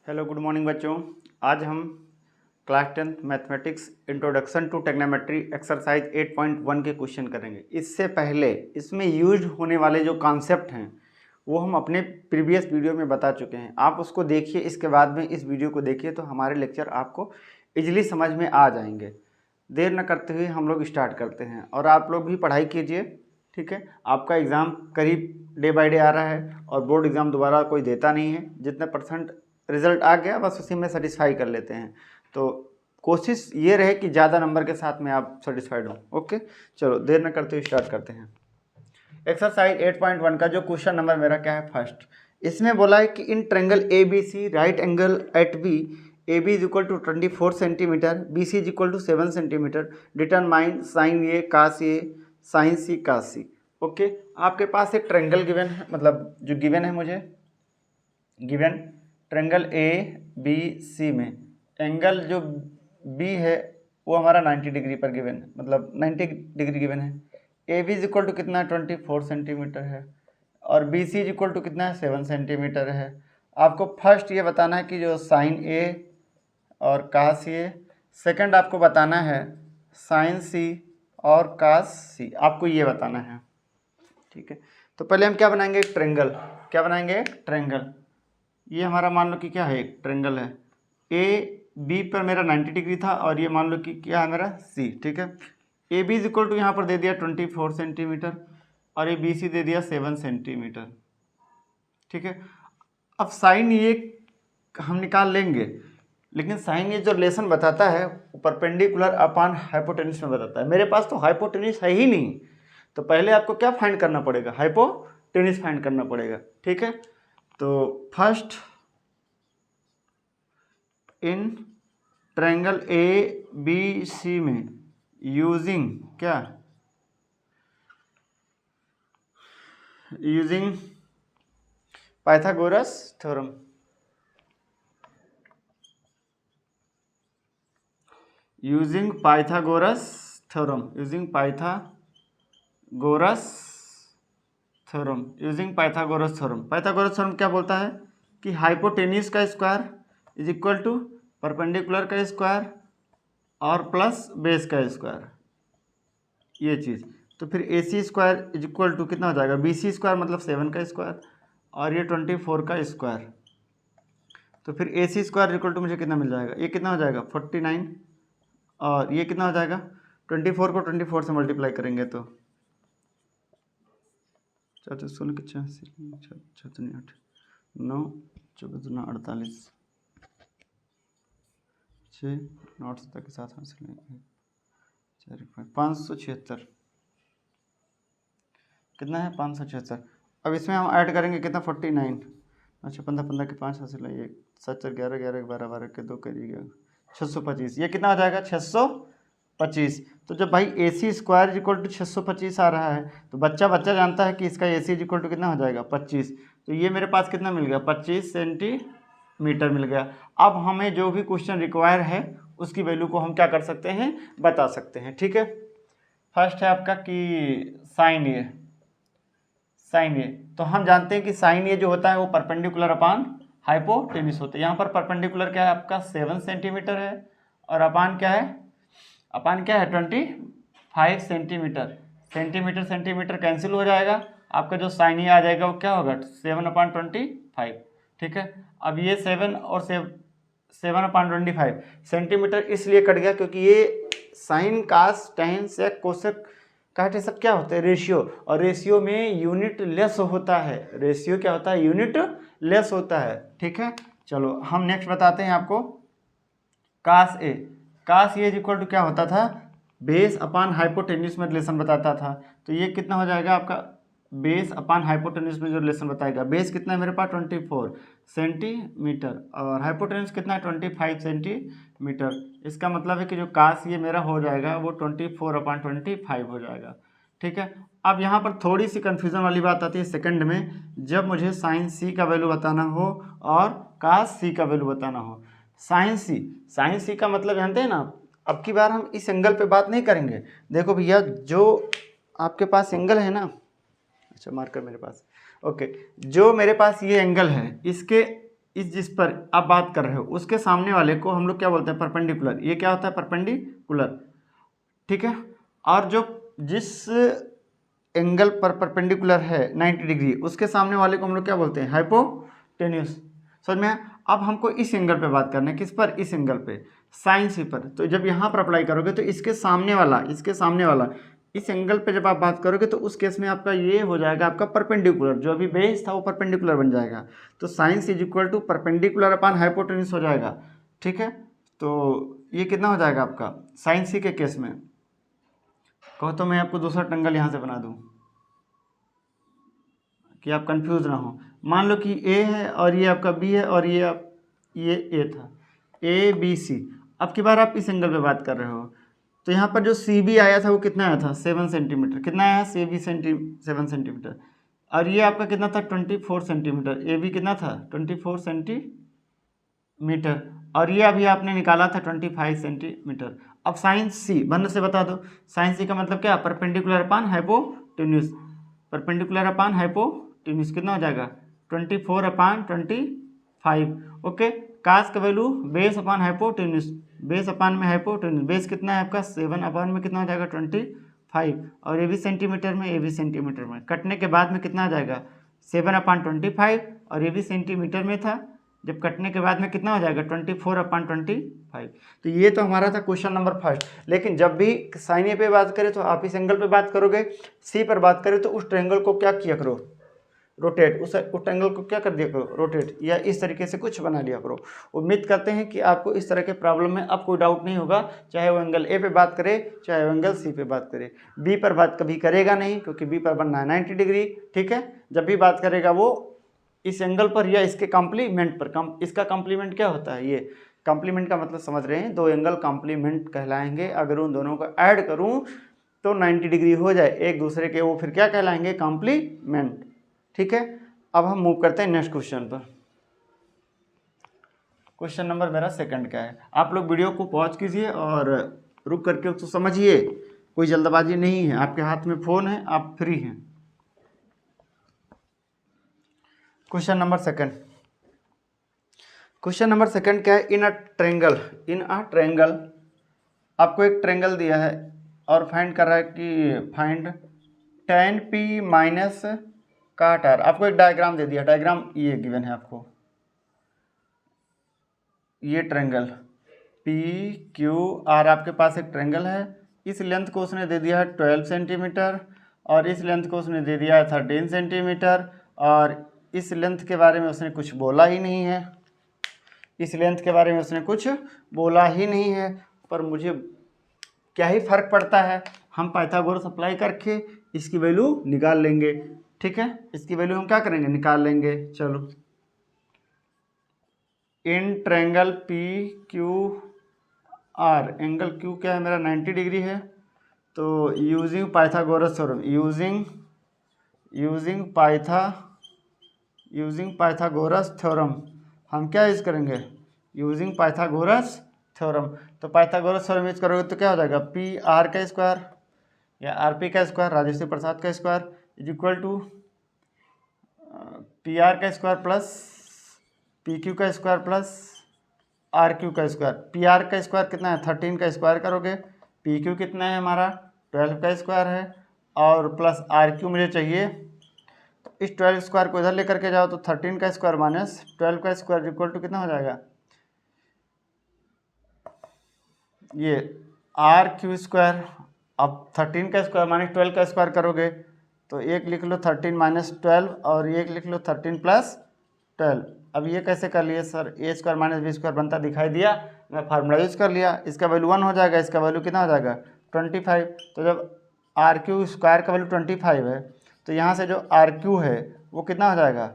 Hello good morning बच्चों। आज हम class 10th mathematics introduction to trigonometry exercise 8.1 के क्वेश्चन करेंगे। इससे पहले इसमें यूज होने वाले जो कॉन्सेप्ट हैं वो हम अपने प्रीवियस वीडियो में बता चुके हैं। आप उसको देखिए, इसके बाद में इस वीडियो को देखिए तो हमारे लेक्चर आपको इजीली समझ में आ जाएंगे। देर न करते हुए हम लोग स्टार्ट करते हैं और आप लोग भी पढ़ाई कीजिए, ठीक है। आपका एग्ज़ाम करीब डे बाय डे आ रहा है और बोर्ड एग्ज़ाम दोबारा कोई देता नहीं है। जितने परसेंट रिजल्ट आ गया बस उसी में सेटिस्फाई कर लेते हैं। तो कोशिश ये रहे कि ज़्यादा नंबर के साथ में आप सेटिस्फाइड हो। ओके, चलो देर न करते हुए स्टार्ट करते हैं। एक्सरसाइज 8.1 का जो क्वेश्चन नंबर मेरा क्या है, फर्स्ट, इसमें बोला है कि in triangle A B C right angle at B A B is equal to 24 centimetre, B C is equal to 7 centimetre, determine sine A cos A sine C cos C. Okay, आपके पास एक triangle given है, मतलब जो given है मुझे given triangle A B C में angle जो बी है वो हमारा 90 डिग्री पर गिवन है, मतलब 90 डिग्री गिवन है। A B is equal to कितना है 24 सेंटीमीटर है और B C is equal to कितना है 7 सेंटीमीटर है। आपको फर्स्ट ये बताना है कि जो साइन ए और कास ए, सेकंड आपको बताना है साइन सी और कास सी, आपको ये बताना है, ठीक है। तो पहले हम क्या बनाएंगे, एक ट्रेंगल। क्या बनाएंगे, ट्रेंगल। ये हमारा मान लो कि क्या है, एक ट्रेंगल है। ए बी पर मेरा 90 डिग्री था और ये मान लो कि क्या है मेरा सी, ठीक है। A B is equal to यहाँ पर दे दिया 24 सेंटीमीटर और ये बी सी दे दिया 7 सेंटीमीटर, ठीक है। अब साइन ये हम निकाल लेंगे, लेकिन साइन ये जो रिलेशन बताता है वो परपेंडिकुलर अपॉन हाइपोटेन्यूस में बताता है। मेरे पास तो हाइपोटेन्यूस है ही नहीं, तो पहले आपको क्या फाइंड करना पड़ेगा, हाइपोटेन्यूस फाइंड करना पड़ेगा, ठीक है। तो first in triangle A B C में यूजिंग क्या, using Pythagoras theorem, using Pythagoras theorem, using Pythagoras theorem, using Pythagoras theorem. Pythagoras theorem क्या बोलता है कि हाइपोटेन्यूस का square is equal to perpendicular का स्क्वायर और प्लस बेस का स्क्वायर, ये चीज़। तो फिर A C square is equal to कितना हो जाएगा, बी सी स्क्वायर मतलब 7 का स्क्वायर और ये 24 का स्क्वायर। तो फिर A C square equal to मुझे कितना मिल जाएगा, ये कितना हो जाएगा 49 और ये कितना हो जाएगा 24 को 24 से मल्टीप्लाई करेंगे तो 4 16 के 6 8 9 14 48 6 9 7 के साथ 576 कितना है 576। अब इसमें हम ऐड करेंगे कितना 49, अच्छा 15 15 के 5 हासिल है, ये 7 4 11 11 12 12 के 2 करिएगा 625, ये कितना आ जाएगा 625। तो जब भाई ए सी स्क्वायर इक्वल टू 625 आ रहा है तो बच्चा जानता है कि इसका ए सी इक्वल टू कितना हो जाएगा 25। तो ये मेरे पास कितना मिल गया 25 सेंटीमीटर मिल गया। अब हमें जो भी क्वेश्चन रिक्वायर है उसकी वैल्यू को हम क्या कर सकते हैं, बता सकते हैं, ठीक है। फर्स्ट है आपका कि साइन ए, साइन ए, तो हम जानते हैं कि साइन ए जो होता है वो परपेंडिकुलर अपान हाइपोटेन्यूस होता है। यहाँ पर परपेंडिकुलर क्या है आपका 7 सेंटीमीटर है और अपान क्या है, अपान क्या है 25 सेंटीमीटर। सेंटीमीटर सेंटीमीटर कैंसिल हो जाएगा, आपका जो साइन ए आ जाएगा वो क्या होगा 7/25, ठीक है। अब ये 7 और 7/25 सेंटीमीटर इसलिए कट गया क्योंकि ये साइन कास टैन सेक कोसेक काट ये सब क्या होता है रेशियो, और रेशियो में यूनिट लेस होता है, रेशियो क्या होता है यूनिट लेस होता है, ठीक है। चलो हम नेक्स्ट बताते हैं आपको कास ए। कास ए इक्वल टू क्या होता था, बेस अपान हाइपोटेन्यूस में रिलेशन बताता था। तो ये कितना हो जाएगा आपका बेस अपान हाइपोटेन्यूस में जो रिलेशन बताएगा, बेस कितना है मेरे पास 24 सेंटीमीटर और हाइपोटेन्यूस कितना है 25 सेंटीमीटर। इसका मतलब है कि जो कास ये मेरा हो जाएगा वो 24/25 हो जाएगा, ठीक है। अब यहाँ पर थोड़ी सी कन्फ्यूज़न वाली बात आती है सेकंड में, जब मुझे साइन सी का वैल्यू बताना हो और कास सी का वैल्यू बताना हो। साइन सी का मतलब जानते हैं ना, अब की बार हम इस एंगल पे बात नहीं करेंगे। देखो भैया जो आपके पास एंगल है ना, अच्छा मार्कर मेरे पास, ओके, जो मेरे पास ये एंगल है इसके इस जिस पर आप बात कर रहे हो उसके सामने वाले को हम लोग क्या बोलते हैं, परपेंडिकुलर। ये क्या होता है, परपेंडिकुलर, ठीक है। और जो जिस एंगल पर परपेंडिकुलर है 90 डिग्री, उसके सामने वाले को हम लोग क्या बोलते हैं, हाइपोटेन्यूस। समझ में आया? अब हमको इस एंगल पे बात करना है, किस पर, इस एंगल पे, साइन सी पर। तो जब यहाँ पर अप्लाई करोगे तो इसके सामने वाला इस एंगल पे जब आप बात करोगे तो उस केस में आपका ये हो जाएगा आपका परपेंडिकुलर, जो अभी बेस था वो परपेंडिकुलर बन जाएगा। तो sine C is equal to perpendicular upon hypotenuse हो जाएगा, ठीक है। तो ये कितना हो जाएगा आपका साइन सी के केस में। कहो तो मैं आपको दूसरा ट्रायंगल यहाँ से बना दूँ कि आप कंफ्यूज ना हो। मान लो कि ए है और ये आपका बी है और ये ए था, ए बी सी। अब की बार आप इस एंगल पे बात कर रहे हो तो यहाँ पर जो सी बी आया था वो कितना आया था, 7 सेंटीमीटर। कितना आया, सी बी 7 सेंटीमीटर। और ये आपका कितना था, 24 सेंटीमीटर। ए बी कितना था, 24 सेंटीमीटर। और ये अभी आपने निकाला था 25 सेंटीमीटर। अब साइन सी बंद से बता दो, साइन सी का मतलब क्या, perpendicular upon hypotenuse. Perpendicular upon hypotenuse कितना हो जाएगा, 24 अपान 25। ओके, कास का value base upon hypotenuse, base upon में हाइपोटेन्यूस, बेस कितना है आपका 7 अपान में कितना हो जाएगा 25। और ये भी सेंटीमीटर में, ये भी सेंटीमीटर में, कटने के बाद में कितना आ जाएगा 7 अपान 25। और ये भी सेंटीमीटर में था, जब कटने के बाद में कितना हो जाएगा 24 अपान 25। तो ये तो हमारा था क्वेश्चन नंबर फर्स्ट। लेकिन जब भी साइन ए पे बात करें तो आप इस एंगल पे बात करोगे, सी पर बात करें तो उस ट्रायंगल को क्या किया करो, रोटेट। उस ट्रायंगल को क्या कर दिया करो, रोटेट, या इस तरीके से कुछ बना लिया करो। उम्मीद करते हैं कि आपको इस तरह के प्रॉब्लम में अब कोई डाउट नहीं होगा, चाहे वो एंगल ए पे बात करे चाहे वो एंगल सी पे बात करे। बी पर बात कभी करेगा नहीं, क्योंकि बी पर बनना है 90 डिग्री, ठीक है। जब भी बात करेगा वो इस एंगल पर या इसके कॉम्प्लीमेंट पर। इसका कॉम्प्लीमेंट क्या होता है, ये कॉम्प्लीमेंट का मतलब समझ रहे हैं, दो एंगल कॉम्प्लीमेंट कहलाएंगे। अगर उन दोनों को ऐड करूं तो 90 डिग्री हो जाए एक दूसरे के, वो फिर क्या कहलाएंगे, कॉम्प्लीमेंट, ठीक है। अब हम मूव करते हैं नेक्स्ट क्वेश्चन पर। क्वेश्चन नंबर मेरा सेकंड का है। आप लोग वीडियो को पॉज कीजिए और रुक करके उसको समझिए, कोई जल्दबाजी नहीं है, आपके हाथ में फ़ोन है, आप फ्री हैं। Question number second, question number second क्या है, इन अ ट्रायंगल, आपको एक ट्रायंगल दिया है और फाइंड कर रहा है कि फाइंड tan p माइनस काट r। आपको एक डायग्राम दे दिया, डायग्राम ये गिवन है आपको, ये ट्रायंगल पी क्यू आर आपके पास एक ट्रायंगल है। इस लेंथ को उसने दे दिया है 12 सेंटीमीटर और इस लेंथ को उसने दे दिया है 13 सेंटीमीटर। और इस लेंथ के बारे में उसने कुछ बोला ही नहीं है, इस लेंथ के बारे में उसने कुछ बोला ही नहीं है। पर मुझे क्या ही फर्क पड़ता है, हम पाइथागोरस अप्लाई करके इसकी वैल्यू निकाल लेंगे, ठीक है। इसकी वैल्यू हम क्या करेंगे, निकाल लेंगे। चलो, in triangle P Q R, angle Q क्या है मेरा 90 डिग्री है। तो using Pythagoras theorem, using Pythagoras theorem, हम क्या यूज़ करेंगे, यूजिंग पाइथागोरस थ्योरम। तो पाइथागोरस थ्योरम यूज करोगे तो क्या हो जाएगा, पी आर का स्क्वायर या आर पी का स्क्वायर, राजेश्री प्रसाद का square is equal to P R का स्क्वायर प्लस पी क्यू का स्क्वायर प्लस आर क्यू का स्क्वायर। पी आर का स्क्वायर कितना है, 13 का स्क्वायर करोगे, पी क्यू कितना है हमारा 12 का स्क्वायर है, और प्लस आर क्यू मुझे चाहिए। तो इस 12 स्क्वायर को इधर लेकर के जाओ तो 13 का स्क्वायर माइनस 12 का स्क्वायर इक्वल टू कितना हो जाएगा, ये आर क्यू स्क्वायर। अब 13 का स्क्वायर माइनस 12 का स्क्वायर करोगे तो एक लिख लो 13 माइनस 12 और एक लिख लो 13 प्लस 12। अब ये कैसे कर लिए सर, ए स्क्वायर माइनस बी स्क्वायर बनता दिखाई दिया, मैं फार्मूला यूज़ कर लिया। इसका वैल्यू 1 हो जाएगा, इसका वैल्यू कितना हो जाएगा 25। तो जब आर क्यू स्क्वायर का वैल्यू 25 है तो यहाँ से जो आर क्यू है वो कितना हो जाएगा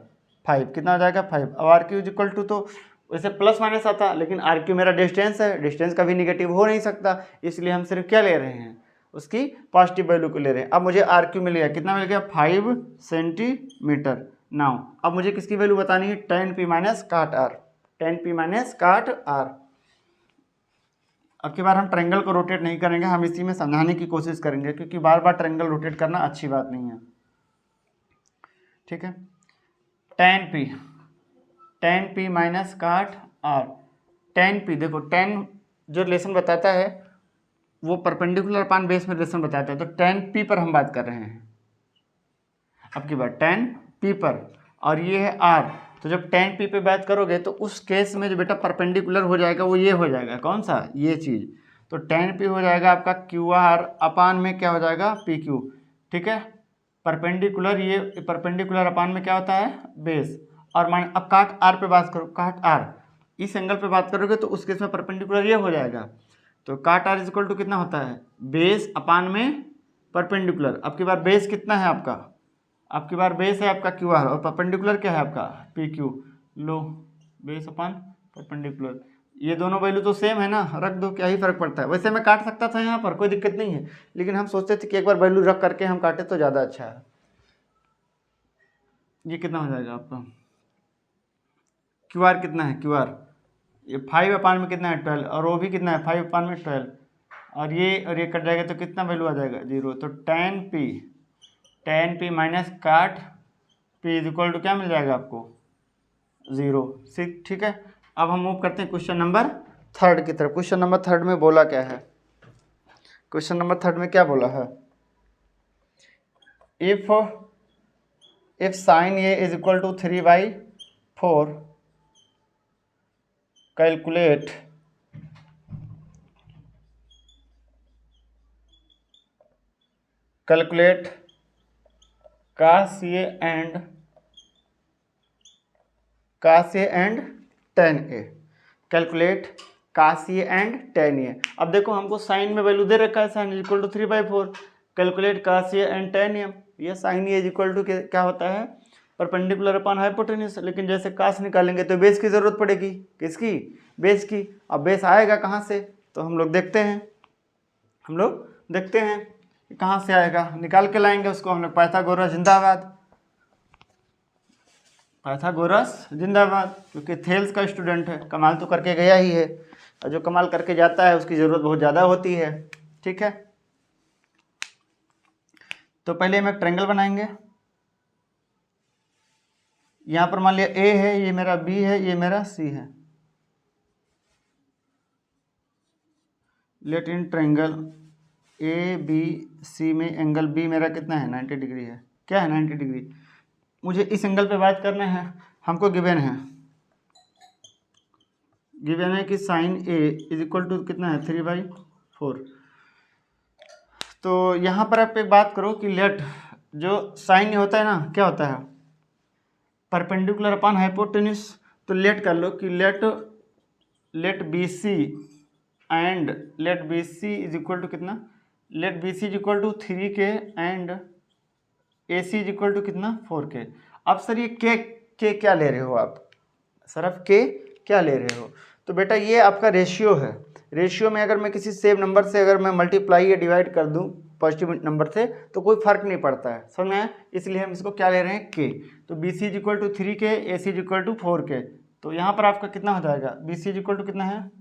5, कितना हो जाएगा 5। अब R Q is equal to, तो वैसे प्लस माइनस आता, लेकिन आर क्यू मेरा डिस्टेंस है, डिस्टेंस कभी निगेटिव हो नहीं सकता, इसलिए हम सिर्फ क्या ले रहे हैं, उसकी पॉजिटिव वैल्यू को ले रहे हैं। अब मुझे आर क्यू मिल गया, कितना मिल गया 5 सेंटीमीटर। नाउ अब मुझे किसकी वैल्यू बतानी है, tan p माइनस काट r, tan p माइनस काट r। अब की बार हम ट्रायंगल को रोटेट नहीं करेंगे, हम इसी में समझाने की कोशिश करेंगे, क्योंकि बार बार ट्रायंगल रोटेट करना अच्छी बात नहीं है, ठीक है। tan p tan p minus काट r। tan p, देखो tan जो रिलेशन बताता है वो परपेंडिकुलर अपान बेस में रिलेशन बताता है, तो tan p पर हम बात कर रहे हैं। अब की बात tan p पर, और ये है r, तो जब tan p पे बात करोगे तो उस केस में जो बेटा परपेंडिकुलर हो जाएगा वो ये हो जाएगा, कौन सा, ये चीज़। तो tan p हो जाएगा आपका QR अपान में क्या हो जाएगा, PQ। ठीक है, परपेंडिकुलर, ये परपेंडिकुलर अपान में क्या होता है, बेस। और मान अब काट r पे बात करो, काट r इस एंगल पे बात करोगे तो उस केस में परपेंडिकुलर ये हो जाएगा। तो काट r इक्वल टू कितना होता है, बेस अपान में परपेंडिकुलर। अब की बार बेस कितना है आपका, अब की बार बेस है आपका QR और परपेंडिकुलर क्या है आपका PQ। लो, बेस अपान परपेंडिकुलर, ये दोनों वैल्यू तो सेम है ना, रख दो, क्या ही फर्क पड़ता है। वैसे मैं काट सकता था यहाँ पर, कोई दिक्कत नहीं है, लेकिन हम सोचते थे कि एक बार वैल्यू रख करके हम काटे तो ज़्यादा अच्छा है। ये कितना हो जाएगा आपका, QR कितना है, QR ये 5 अपान में कितना है 12, और वो भी कितना है 5 अपान में 12, और ये कट जाएगा तो कितना वैल्यू आ जाएगा 0। तो tan p माइनस काट p इज इक्वल टू क्या मिल जाएगा आपको 0। ठीक है, अब हम मूव करते हैं क्वेश्चन नंबर 3 की तरफ। क्वेश्चन नंबर 3 में बोला क्या है, क्वेश्चन नंबर 3 में क्या बोला है, if sine a is equal to 3/4 calculate cos A and tan A, calculate cos A and tan A। अब देखो हमको साइन में वैल्यू दे रखा है, sine is equal to 3/4, calculate cos A and tan A। ये sine A is equal to क्या होता है, परपेंडिकुलर अपान हाइपोटेन्यूज। लेकिन जैसे कास निकालेंगे तो बेस की जरूरत पड़ेगी, किसकी, बेस की। अब बेस आएगा कहाँ से, तो हम लोग देखते हैं कहाँ से आएगा, निकाल के लाएंगे उसको हम लोग। पाइथागोरस जिंदाबाद, पाइथागोरस जिंदाबाद, क्योंकि थेल्स का स्टूडेंट है, कमाल तो करके गया ही है, और जो कमाल करके जाता है उसकी ज़रूरत बहुत ज़्यादा होती है। ठीक है, तो पहले हम एक ट्रायंगल बनाएंगे। यहाँ पर मान लिया A है, ये मेरा B है, ये मेरा C है। लेट इन ट्रायंगल ABC में एंगल B मेरा कितना है 90 डिग्री है। क्या है 90 डिग्री, मुझे इस एंगल पे बात करना है। हमको गिवन है कि sine A is equal to कितना है 3/4। तो यहाँ पर आप एक बात करो कि लेट जो साइन होता है ना, क्या होता है, परपेंडिकुलर अपान हाइपोटेन्यूज। तो लेट कर लो कि let BC and let BC is equal to कितना, let BC is equal to 3K and AC is equal to कितना 4K। अब सर ये के क्या ले रहे हो आप, सर आप के क्या ले रहे हो, तो बेटा ये आपका रेशियो है। रेशियो में अगर मैं किसी सेम नंबर से अगर मैं मल्टीप्लाई या डिवाइड कर दूं पॉजिटिव नंबर से तो कोई फर्क नहीं पड़ता है, समझ में आया। इसलिए हम इसको क्या ले रहे हैं के। तो BC is equal to 3K, AC is equal to 4K। तो यहाँ पर आपका कितना हो जाएगा, BC इज इक्वल टू कितना है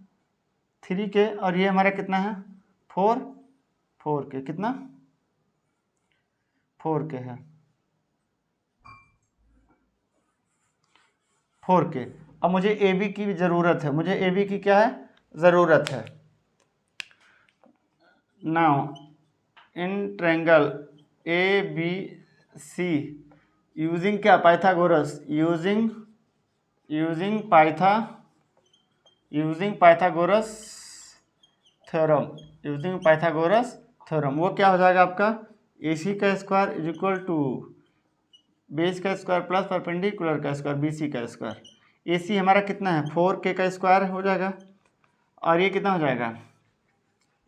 3K, और ये हमारा कितना है 4K, कितना 4K है, 4K। अब मुझे AB की ज़रूरत है, मुझे AB की क्या है ज़रूरत है। Now in triangle ABC using क्या, पाइथागोरस, यूजिंग पाइथागोरस थ्योरम, वो क्या हो जाएगा आपका AC का square is equal to base का स्क्वायर प्लस परपेंडिकुलर का स्क्वायर BC का स्क्वायर। AC हमारा कितना है 4K का स्क्वायर हो जाएगा, और ये कितना हो जाएगा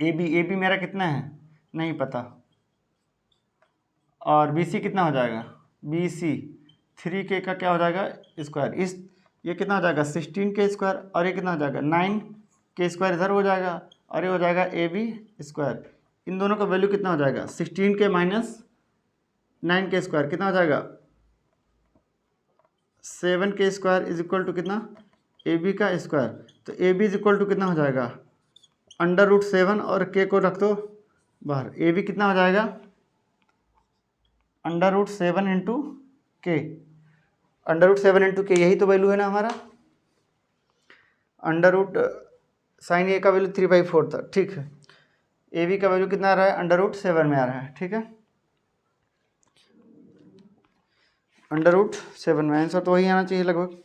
AB मेरा कितना है नहीं पता, और BC कितना हो जाएगा BC 3K का क्या हो जाएगा स्क्वायर, इस ये कितना हो जाएगा 16K स्क्वायर, और ये कितना हो जाएगा 9K स्क्वायर इधर हो जाएगा, और ये हो जाएगा AB स्क्वायर। इन दोनों का वैल्यू कितना हो जाएगा 16K माइनस 9K स्क्वायर कितना हो जाएगा 7K square is equal to कितना AB का स्क्वायर। तो AB इज इक्वल टू कितना हो जाएगा √7, और K को रख दो बाहर। AB कितना हो जाएगा √7 इंटू K, √7 × k, यही तो वैल्यू है ना हमारा। अंडर रूट साइन ए का वैल्यू 3/4 था, ठीक है। ए बी का वैल्यू कितना आ रहा है, √7 में आ रहा है, ठीक है। √7 में आंसर तो वही आना चाहिए लगभग।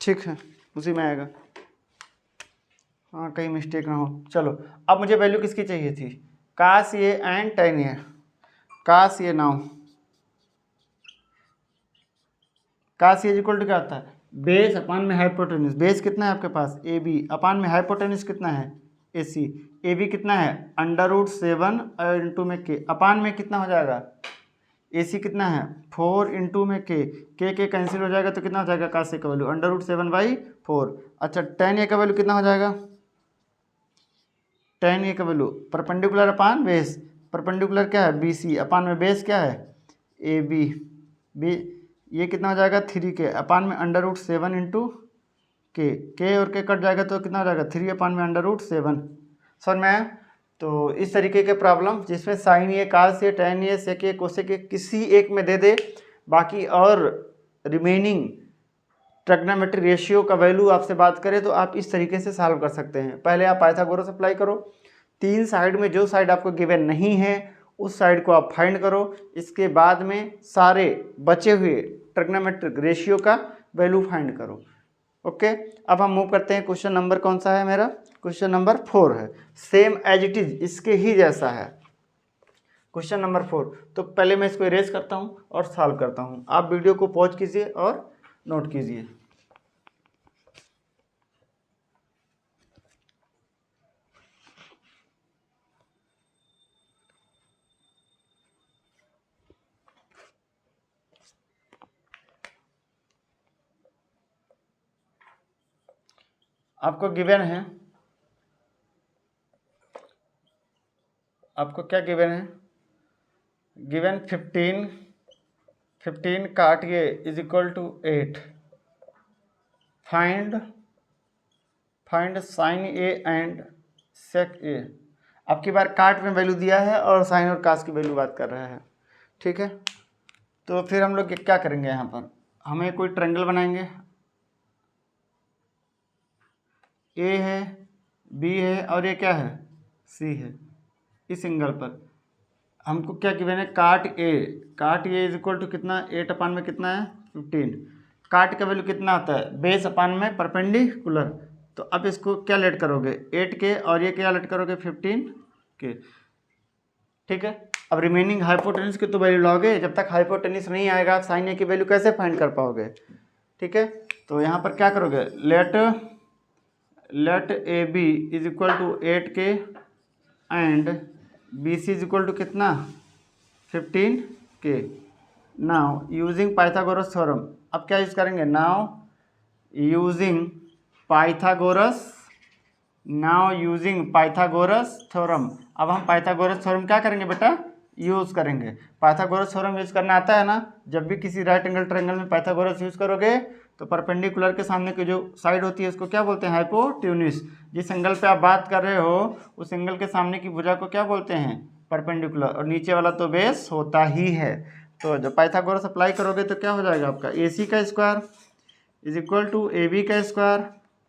ठीक है, उसी में आएगा, हाँ कहीं मिस्टेक ना हो। चलो अब मुझे वैल्यू किसकी चाहिए थी, काश ये एंड टेन ये, काश ये नाउ, काश ये इक्वल टू क्या होता है, बेस अपान में हाइपोटेन्यूज। बेस कितना है आपके पास, ए बी, अपान में हाइपोटेन्यूज कितना है, ए सी। ए बी कितना है, √7 और इंटू में के, अपान में कितना हो जाएगा, ए सी कितना है 4 इंटू में के कैंसिल हो जाएगा तो कितना हो जाएगा, काश का वैल्यू √7/4। अच्छा टेन ए का वैल्यू कितना हो जाएगा, टेन ए का वैल्यू परपेंडिकुलर अपान बेस, परपेंडिकुलर क्या है बी सी, अपान में बेस क्या है ए बी, बी ये कितना हो जाएगा 3k, अपान में √7 इंटू के और के कट जाएगा तो कितना हो जाएगा 3 अपान में √7। समझ में आया। तो इस तरीके के प्रॉब्लम जिसमें साइन ये, कास ये, टेन ये, सेक ये, कोसेक ये किसी एक में दे दे, बाकी और रिमेनिंग ट्रिग्नोमेट्री रेशियो का वैल्यू आपसे बात करें तो आप इस तरीके से सॉल्व कर सकते हैं। पहले आप पाइथागोरस अप्लाई करो, तीन साइड में जो साइड आपको गिवन नहीं है उस साइड को आप फाइंड करो, इसके बाद में सारे बचे हुए ट्रिग्नोमेट्रिक रेशियो का वैल्यू फाइंड करो। ओके, अब हम मूव करते हैं, क्वेश्चन नंबर कौन सा है मेरा, क्वेश्चन नंबर 4 है, सेम एज इट इज इसके ही जैसा है क्वेश्चन नंबर 4। तो पहले मैं इसको इरेज करता हूँ और सॉल्व करता हूँ, आप वीडियो को पॉज कीजिए और नोट कीजिए। आपको गिवन है, आपको क्या गिवन है, given 15 cot A is equal to 8, find sine A and sec A. अब की बार काट में वैल्यू दिया है और साइन और कास की वैल्यू बात कर रहा है, ठीक है। तो फिर हम लोग क्या करेंगे, यहाँ पर हमें कोई ट्रायंगल बनाएंगे, ए है, बी है और ये क्या है सी है। इस एंगल पर हमको क्या गिवन है, काट ए इज इक्वल टू कितना, 8 अपान में कितना है 15, काट का वैल्यू कितना आता है बेस अपान में परपेंडिकुलर। तो अब इसको क्या लेट करोगे 8k और ये क्या लेट करोगे 15k, ठीक है। अब रिमेनिंग हाइपोटेन्यूज की तो वैल्यू लोगे, जब तक हाइपोटेन्यूज नहीं आएगा आप साइन ए की वैल्यू कैसे फाइंड कर पाओगे, ठीक है। तो यहाँ पर क्या करोगे, let A B is equal to 8k and B C is equal to कितना 15k। Now using Pythagoras theorem, अब क्या यूज़ करेंगे, नाउ यूजिंग पाइथागोरस थ्योरम। अब हम पाइथागोरस थ्योरम क्या करेंगे बेटा, यूज़ करेंगे। पाइथागोरस थ्योरम यूज़ करना आता है ना, जब भी किसी राइट एंगल ट्रायंगल में पाइथागोरस यूज़ करोगे तो परपेंडिकुलर के सामने की जो साइड होती है उसको क्या बोलते हैं, हाइपोटेन्यूज। जिस एंगल पे आप बात कर रहे हो उस एंगल के सामने की भुजा को क्या बोलते हैं, परपेंडिकुलर, और नीचे वाला तो बेस होता ही है। तो जब पाइथागोरस अप्लाई करोगे तो क्या हो जाएगा आपका, ए सी का square is equal to A B का स्क्वायर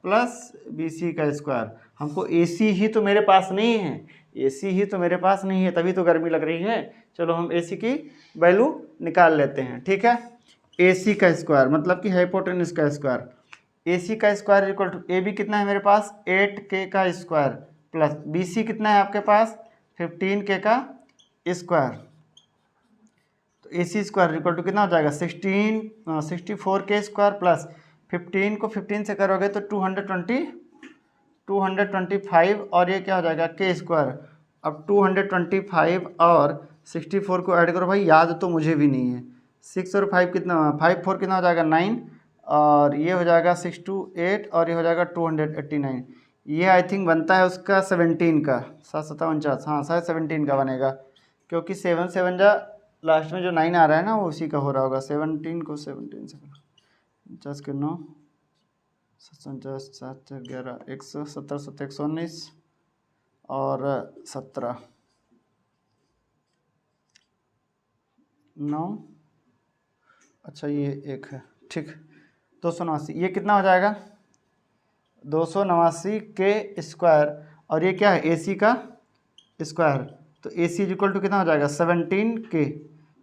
प्लस बी सी का स्क्वायर। हमको ए सी ही तो मेरे पास नहीं है, ए सी ही तो मेरे पास नहीं है, तभी तो गर्मी लग रही है। चलो हम ए सी की वैल्यू निकाल लेते हैं, ठीक है। ए सी का स्क्वायर मतलब कि हाइपोटेन्यूज का स्क्वायर, ए सी का square equal to A B कितना है मेरे पास 8k का स्क्वायर प्लस बी सी कितना है आपके पास 15k का स्क्वायर। तो ए सी स्क्वायर इक्वल टू कितना हो जाएगा 64k स्क्वायर प्लस 15 को 15 से करोगे तो 225 और ये क्या हो जाएगा के स्क्वायर। अब 225 और 64 को ऐड करो भाई, याद तो मुझे भी नहीं है, 6 और 5 कितना, 5 4 कितना हो जाएगा 9 और ये हो जाएगा 6 2 8 और ये हो जाएगा 289। ये आई थिंक बनता है उसका 17 का, 7 7 49, हाँ शायद 17 का बनेगा, क्योंकि 7 7 जा लास्ट में जो 9 आ रहा है ना वो उसी का हो रहा होगा। 17 को 17 से 50 के 9 57 7 11 117 7 119 और 17 9, अच्छा ये एक है, ठीक, 289, ये कितना हो जाएगा 289 के स्क्वायर, और ये क्या है AC का स्क्वायर, तो AC इक्वल टू कितना हो जाएगा 17 के,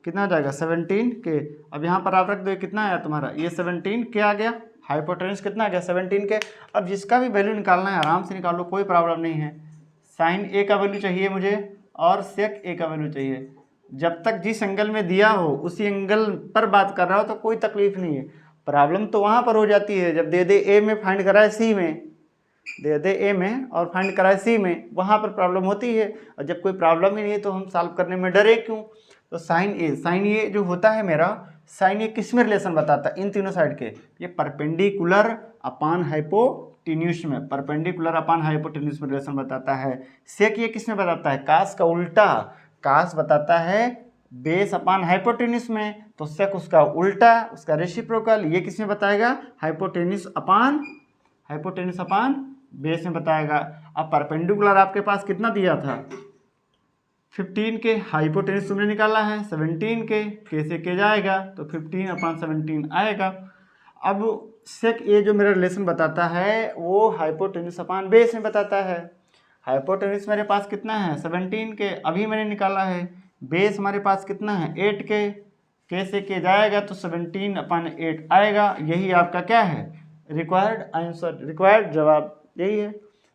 कितना हो जाएगा 17 के। अब यहाँ पर आप रख दो, ये कितना आया तुम्हारा, ये 17 के आ गया, हाइपोटेन्यूज कितना आ गया 17 के। अब जिसका भी वैल्यू निकालना है आराम से निकाल लो, कोई प्रॉब्लम नहीं है। साइन ए का वैल्यू चाहिए मुझे और सेक ए का वैल्यू चाहिए। जब तक जिस एंगल में दिया हो उसी एंगल पर बात कर रहा हो तो कोई तकलीफ नहीं है। प्रॉब्लम तो वहाँ पर हो जाती है जब दे दे ए में फाइंड कराए सी में, दे दे ए में और फाइंड कराए सी में, वहाँ पर प्रॉब्लम होती है। और जब कोई प्रॉब्लम ही नहीं है तो हम सॉल्व करने में डरे क्यों। तो साइन ए जो होता है मेरा, साइन ए किस में रिलेशन बताता है, इन तीनों साइड के, ये परपेंडिकुलर अपान हाइपोटेन्यूज में, परपेंडिकुलर अपान हाइपोटेन्यूज में रिलेशन बताता है। सेक ये किस में बताता है, कास का उल्टा, कास बताता है बेस अपान हाइपोटेन्यूज में, तो सेक उसका उल्टा, उसका रेसिप्रोकल, ये किस में बताएगा हाइपोटेन्यूज अपान बेस में बताएगा। अब परपेंडिकुलर आपके पास कितना दिया था 15 के, हाइपोटेन्यूज तुमने निकाला है 17 के से के जाएगा तो 15/17 आएगा। अब सेक ए जो मेरा रिलेशन बताता है वो हाइपोटेन्यूज अपान बेस में बताता है। हाइपोटेन्यूज मेरे पास कितना है 17 के, अभी मैंने निकाला है। बेस हमारे पास कितना है 8 के से के जाएगा तो 17/8 आएगा। यही आपका क्या है रिक्वायर्ड आंसर, रिक्वायर्ड जवाब यही है।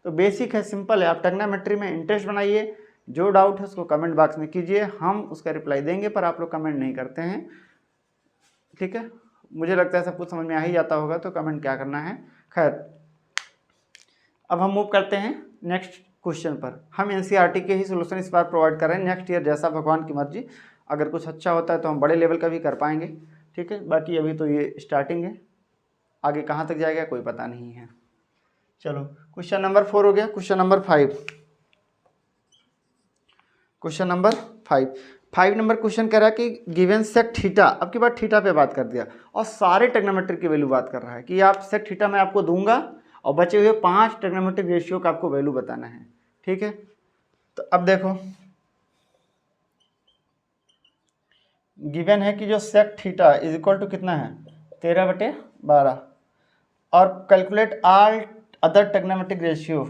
तो बेसिक है, सिंपल है। आप ट्रिग्नोमेट्री में इंटरेस्ट बनाइए, जो डाउट है उसको कमेंट बॉक्स में कीजिए, हम उसका रिप्लाई देंगे, पर आप लोग कमेंट नहीं करते हैं, ठीक है। मुझे लगता है सब कुछ समझ में आ ही जाता होगा, तो कमेंट क्या करना है। खैर, अब हम मूव करते हैं नेक्स्ट क्वेश्चन पर। हम एनसीईआरटी के ही सोल्यूशन इस बार प्रोवाइड कर रहे हैं। नेक्स्ट ईयर जैसा भगवान की मर्जी, अगर कुछ अच्छा होता है तो हम बड़े लेवल का भी कर पाएंगे, ठीक है। बाकी अभी तो ये स्टार्टिंग है, आगे कहाँ तक जाएगा कोई पता नहीं है। चलो, क्वेश्चन नंबर 4 हो गया। Question number 5, question number 5 number question कह रहा है कि गिवन सेक थीटा, अब की बार थीटा पे बात कर दिया और सारे ट्रिग्नोमेट्री की वैल्यू बात कर रहा है कि आप सेक थीटा मैं आपको दूंगा और बचे हुए 5 ट्रिग्नोमेट्रिक रेशियो का आपको वैल्यू बताना है, ठीक है। तो अब देखो, गिवन है कि जो sec theta is equal to कितना है 13/12 और calculate all other trigonometric ratio.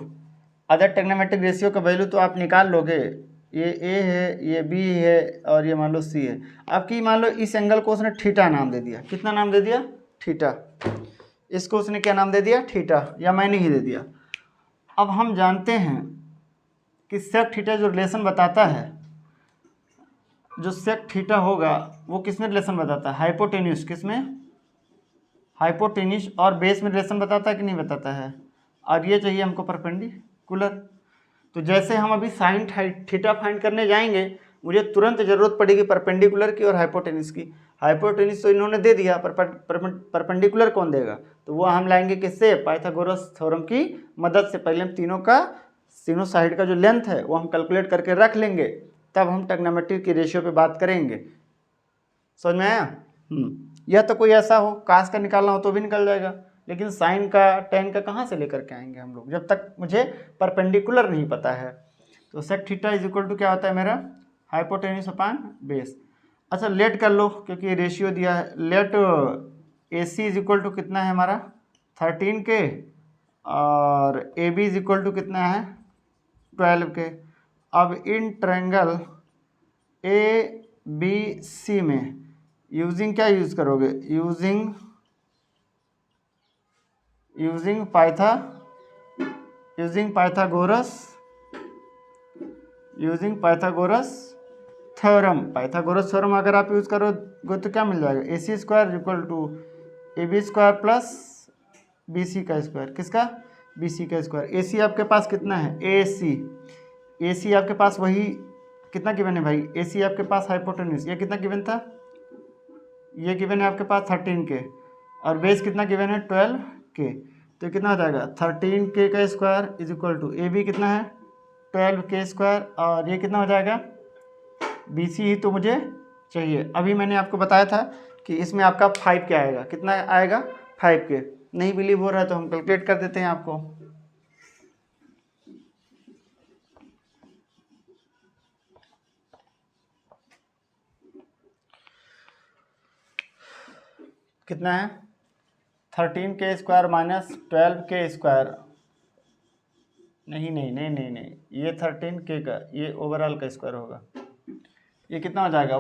Other trigonometric ratio का वैल्यू तो आप निकाल लोगे, ये ए है, ये बी है और ये मान लो सी है। आपकी मान लो इस एंगल को उसने थीटा नाम दे दिया, कितना नाम दे दिया थीटा, इसको उसने क्या नाम दे दिया थीटा, या मैंने ही दे दिया। अब हम जानते हैं कि सेक थीटा जो रिलेशन बताता है, जो सेक थीटा होगा वो किस में रिलेशन बताता है हाइपोटेन्यूज, किस में हाइपोटेन्यूज और बेस में रिलेशन बताता है कि नहीं बताता है। और ये चाहिए हमको परपेंडिकुलर। तो जैसे हम अभी साइन थीटा फाइंड करने जाएंगे, मुझे तुरंत जरूरत पड़ेगी परपेंडिकुलर की और हाइपोटेन्यूज की। हाइपोटेन्यूज तो इन्होंने दे दिया, परपेंडिकुलर कौन देगा, तो वो हम लाएंगे किससे, पाइथागोरस थ्योरम की मदद से। पहले हम तीनों साइड का जो लेंथ है वो हम कैलकुलेट करके रख लेंगे, तब हम ट्रिग्नोमेट्री की रेशियो पे बात करेंगे। समझ में आया। या तो कोई ऐसा हो कास का निकालना हो तो भी निकल जाएगा, लेकिन साइन का टेन का कहाँ से लेकर के आएंगे हम लोग, जब तक मुझे परपेंडिकुलर नहीं पता है। तो sec theta is equal to क्या होता है मेरा हाइपोटेन्यूज अपान बेस। अच्छा, लेट कर लो क्योंकि रेशियो दिया है। Let A C is equal to कितना है हमारा 13 के और A B is equal to कितना है 12 के। अब इन ट्रायंगल ए बी सी में यूजिंग क्या यूज करोगे, यूजिंग पाइथागोरस थ्योरम अगर आप यूज करोगे तो क्या मिल जाएगा, A C square equal to A B square plus B C का स्क्वायर, किसका बी सी का स्क्वायर। ए सी आपके पास कितना है ए सी आपके पास वही कितना गिवन है भाई, ए सी आपके पास हाइपोटेन्यूज ये कितना गिवन था, ये गिवन है आपके पास 13 के और बेस कितना गिवन है 12 के। तो कितना हो जाएगा 13 के का square is equal to A B कितना है 12 के स्क्वायर और ये कितना हो जाएगा बी सी ही तो मुझे चाहिए। अभी मैंने आपको बताया था कि इसमें आपका 5 क्या आएगा, कितना आएगा 5 के। नहीं बिलीव हो रहा है तो हम कैलकुलेट कर देते हैं आपको। कितना है 13k² माइनस 12k²। नहीं नहीं नहीं नहीं नहीं, ये 13k का, ये ओवरऑल का स्क्वायर होगा। ये कितना हो जाएगा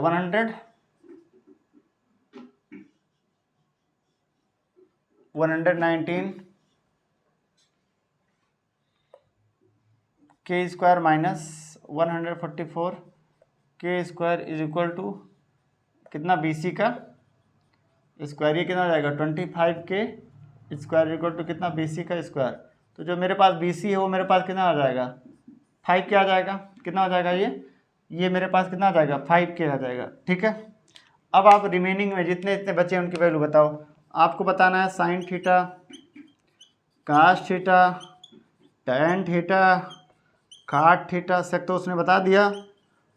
119k² minus 144k² is equal to कितना BC का स्क्वायर। ये कितना हो जाएगा 25k² इक्वल टू कितना BC का स्क्वायर। तो जो मेरे पास BC है वो मेरे पास कितना आ जाएगा 5k आ जाएगा। कितना हो जाएगा ये मेरे पास कितना आ जाएगा 5k आ जाएगा। ठीक है, अब आप रिमेनिंग में जितने जितने बचे हैं उनकी वैल्यू बताओ। आपको बताना है sine theta, cos theta, tan theta, cot theta, sec तो उसने बता दिया,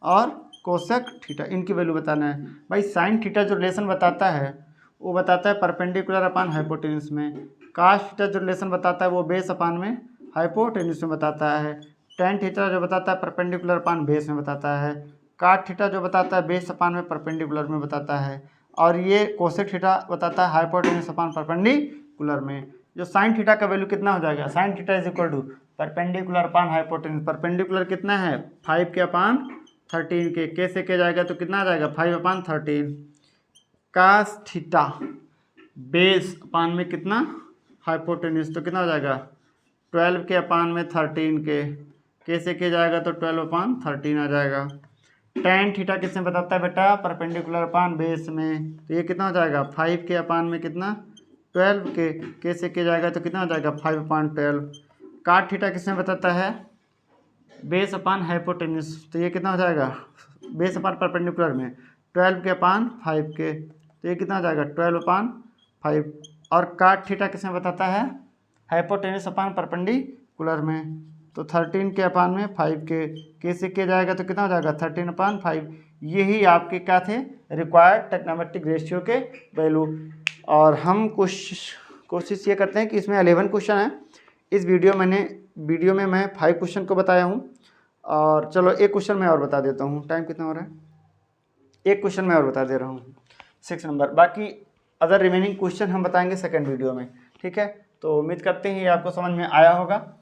और कोसेक थीटा, इनकी वैल्यू बताना है। भाई साइन थीटा जो रिलेशन बताता है वो बताता है परपेंडिकुलर अपान हाइपोटेन्यूस में। कास थीटा जो रिलेशन बताता है वो बेस अपान में हाइपोटेन्यूस में बताता है। टैन थीटा जो बताता है परपेंडिकुलर अपान बेस में बताता है। काट थीटा जो बताता है बेस अपान में परपेंडिकुलर में बताता है। और ये कोसेक थीटा बताता है हाइपोटेन्यूस अपान परपेंडिकुलर में। जो साइन थीटा का वैल्यू कितना हो जाएगा, sine theta is equal to perpendicular upon hypotenuse. Perpendicular कितना है 5k/13k, के से के जाएगा तो कितना आ जाएगा 5/13। कास थीटा बेस अपान में कितना हाइपोटेन्यूस, तो कितना हो जाएगा 12k/13k, के से के जाएगा तो 12/13 आ जाएगा। टैन थीटा किसमें बताता है बेटा परपेंडिकुलर अपान बेस में, तो ये कितना हो जाएगा 5k अपान में कितना 12k, के से के जाएगा तो कितना हो जाएगा 5/12। काट थीटा किसमें बताता है बेस अपान हाइपोटेन्यूस, तो ये कितना हो जाएगा बेस अपान परपेंडिकुलर में 12k/5k, तो ये कितना हो जाएगा 12/5। और काट थीटा किसमें बताता है हाइपोटेन्यूस अपान परपेंडिकुलर में, तो 13k/5k, के से के जाएगा तो कितना हो जाएगा 13/5। यही आपके क्या थे रिक्वायर्ड टेक्नोमेट्रिक रेशियो के वैल्यू। और हम कोशिश ये करते हैं कि इसमें 11 क्वेश्चन है। इस वीडियो में मैं 5 क्वेश्चन को बताया हूँ। और चलो एक क्वेश्चन मैं और बता देता हूँ, टाइम कितना हो रहा है, एक क्वेश्चन मैं और बता दे रहा हूँ 6 नंबर। बाकी अदर रिमेनिंग क्वेश्चन हम बताएंगे सेकंड वीडियो में। ठीक है, तो उम्मीद करते हैं ये आपको समझ में आया होगा।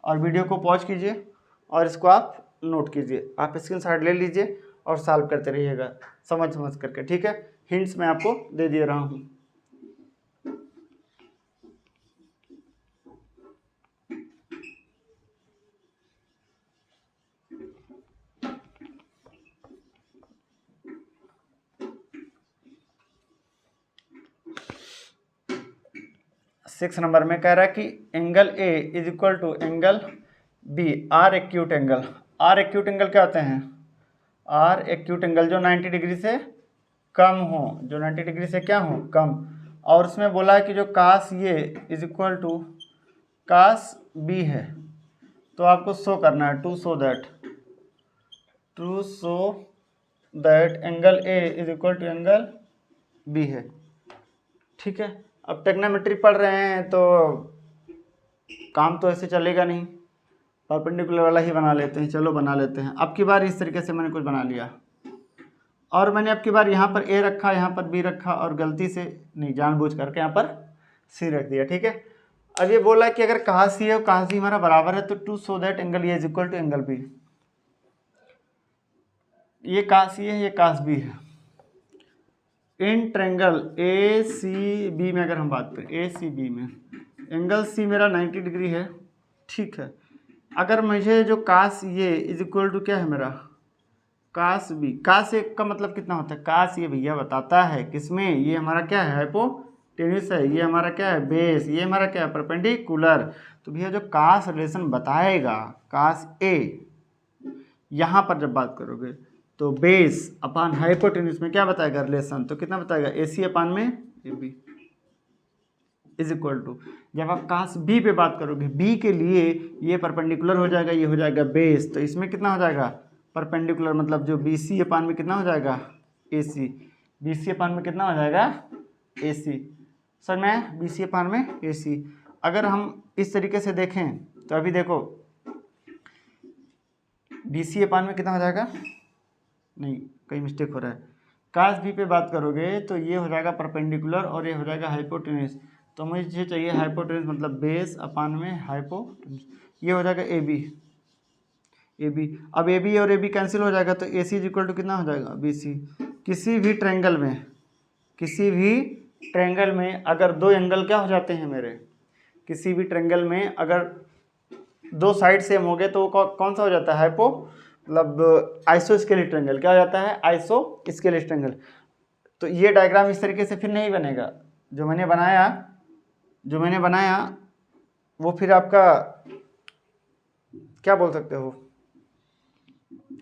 और वीडियो को पॉज कीजिए और इसको आप नोट कीजिए, आप स्क्रीनशॉट ले लीजिए और सॉल्व करते रहिएगा समझ करके। ठीक है, हिंट्स मैं आपको दे दे रहा हूँ। सिक्स नंबर में कह रहा है कि angle A is equal to angle B are acute angle. Are acute angle क्या होते हैं, आर एक्यूट एंगल जो 90 डिग्री से कम हो, जो 90 डिग्री से क्या हो कम। और उसमें बोला है कि जो कास ये is equal to cos B है, तो आपको शो करना है to so that angle A is equal to angle B है। ठीक है, अब टेक्नोमेट्री पढ़ रहे हैं तो काम तो ऐसे चलेगा नहीं, परपेंडिकुलर वाला ही बना लेते हैं। चलो बना लेते हैं। अब की बार इस तरीके से मैंने कुछ बना लिया, और मैंने अब की बार यहाँ पर ए रखा, यहाँ पर बी रखा, और गलती से नहीं जानबूझ करके यहाँ पर सी रख दिया। ठीक है, अब ये बोला कि अगर कहा सी है और कहा सी हमारा बराबर है तो to so that angle A is equal to angle B. ये कहा सी है, ये कास बी है। इन ट्रेंगल ए सी बी में अगर हम बात करें, ए सी बी में एंगल सी मेरा 90 डिग्री है। ठीक है, अगर मुझे जो कास ये इज इक्वल टू क्या है मेरा कास बी, कास ए का मतलब कितना होता है, कास ये भैया बताता है किसमें, ये हमारा क्या है हाइपोटेन्यूस है, ये हमारा क्या है बेस, ये हमारा क्या है परपेंडिकुलर। तो भैया जो कास रिलेशन बताएगा कास ए, यहाँ पर जब बात करोगे तो बेस अपान हाइपोटेन्यूस में क्या बताएगा रिलेशन, तो कितना बताएगा ए सी अपान में A B is equal to. जब आप कास बी पे बात करोगे, बी के लिए ये परपेंडिकुलर हो जाएगा, ये हो जाएगा बेस, तो इसमें कितना हो जाएगा परपेंडिकुलर, मतलब जो बी सी अपान में कितना हो जाएगा A C, B C upon में कितना हो जाएगा ए सी। सर मैं बी सी अपान में ए सी। अगर हम इस तरीके से देखें तो अभी देखो बी सी अपान में कितना हो जाएगा, नहीं कहीं मिस्टेक हो रहा है, cos b पे बात करोगे तो ये हो जाएगा परपेंडिकुलर और ये हो जाएगा हाइपोटेन्यूस। तो मुझे चाहिए हाइपोटेन्यूस मतलब बेस अपान में हाइपोटेन्यूस, ये हो जाएगा ए बी। अब ए बी और ए बी कैंसिल हो जाएगा तो ए सी इज इक्वल टू कितना हो जाएगा बी सी। किसी भी ट्रायंगल में अगर दो एंगल क्या हो जाते हैं मेरे, किसी भी ट्रायंगल में अगर दो साइड सेम हो गए तो वो कौन सा हो जाता है, मतलब आइसोस्केलिक ट्रायंगल। क्या हो जाता है, आइसोस्केलिक ट्रायंगल। तो ये डायग्राम इस तरीके से फिर नहीं बनेगा। जो मैंने बनाया वो फिर आपका क्या बोल सकते हो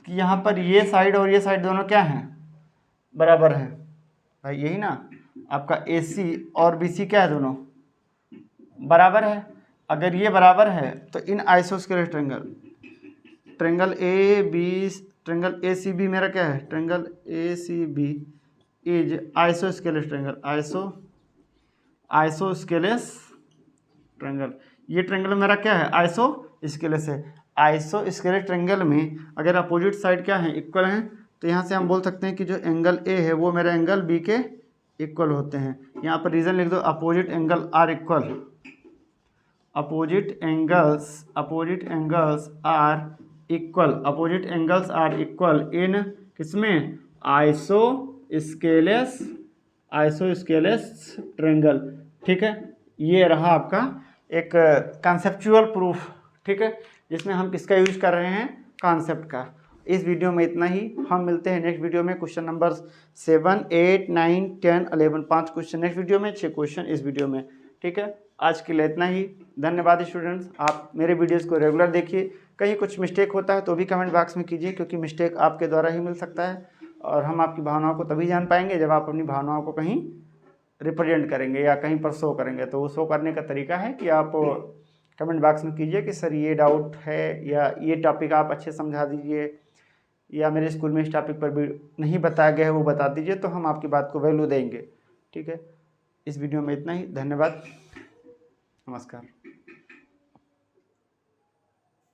कि यहाँ पर ये साइड और ये साइड दोनों क्या हैं, बराबर है भाई, यही ना। आपका AC और BC क्या है, दोनों बराबर है। अगर ये बराबर है तो इन आइसोस्केलिक ट्रायंगल ACB मेरा क्या है, triangle ACB is isosceles triangle, isosceles triangle. ये ट्रायंगल मेरा क्या है, आइसोस्केलेस है। आइसोस्केलेस ट्रायंगल में अगर अपोजिट साइड क्या है, इक्वल हैं, तो यहाँ से हम बोल सकते हैं कि जो एंगल A है वो मेरा एंगल B के इक्वल होते हैं। यहाँ पर रीजन लिख दो, opposite angle are equal, opposite angles are equal in किसमें, आइसोस्केलेस ट्रायंगल। ठीक है, ये रहा आपका एक कॉन्सेप्चुअल प्रूफ, ठीक है, जिसमें हम किसका यूज कर रहे हैं, कॉन्सेप्ट का। इस वीडियो में इतना ही, हम मिलते हैं नेक्स्ट वीडियो में question number 7, 8, 9, 10, 11, 5 question next video में, 6 क्वेश्चन इस वीडियो में। ठीक है, आज के लिए इतना ही। धन्यवाद स्टूडेंट्स, आप मेरे वीडियोस को रेगुलर देखिए। कहीं कुछ मिस्टेक होता है तो भी कमेंट बॉक्स में कीजिए, क्योंकि मिस्टेक आपके द्वारा ही मिल सकता है, और हम आपकी भावनाओं को तभी जान पाएंगे जब आप अपनी भावनाओं को कहीं रिप्रेजेंट करेंगे या कहीं पर शो करेंगे। तो वो शो करने का तरीका है कि आप कमेंट बॉक्स में कीजिए कि सर ये डाउट है, या ये टॉपिक आप अच्छे समझा दीजिए, या मेरे स्कूल में इस टॉपिक पर भी नहीं बताया गया है वो बता दीजिए, तो हम आपकी बात को वैल्यू देंगे। ठीक है, इस वीडियो में इतना ही। धन्यवाद, नमस्कार।